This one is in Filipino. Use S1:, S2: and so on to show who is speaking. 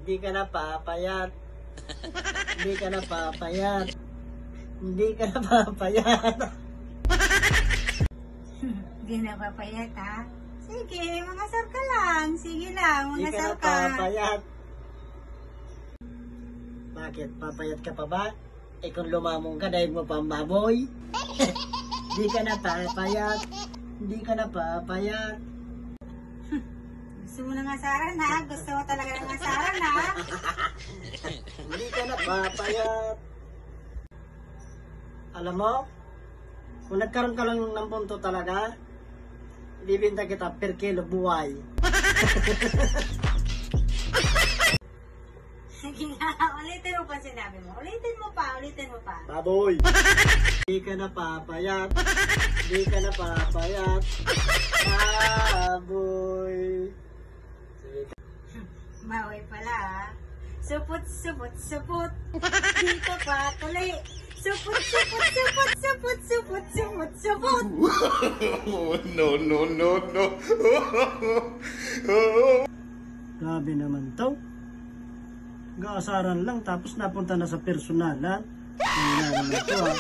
S1: Hindi ka na papayat. Hindi ka na papayat. Hindi ka na papayat.
S2: Hindi na papayat, ha? Sige, mangasar ka lang. Sige lang,
S1: Hindi ka
S2: mangasar
S1: na
S2: ka.
S1: papayat. Bakit? Papayat ka pa ba? Eh kung lumamong ka, dahil mo pa ang baboy. Hindi ka na papayat. Hindi ka na papayat.
S2: Gusto mo ng asaran, ha? Gusto mo talaga ng asaran, ha?
S1: Hindi ka na papayat. Alam mo, kung nagkaroon ka lang ng punto talaga, ibibinta kita per kilo buhay.
S2: Sige nga, ulitin mo pa sinabi mo. Ulitin mo pa.
S1: Baboy. Hindi ka na papayat. Hindi ka na papayat. Baboy.
S2: Bawi pala, ha? Supot. Dito pa tuloy. Supot.
S3: No.
S1: Grabe naman to. Gaasaran lang tapos napunta na sa personalan. Ang naman ito, ha.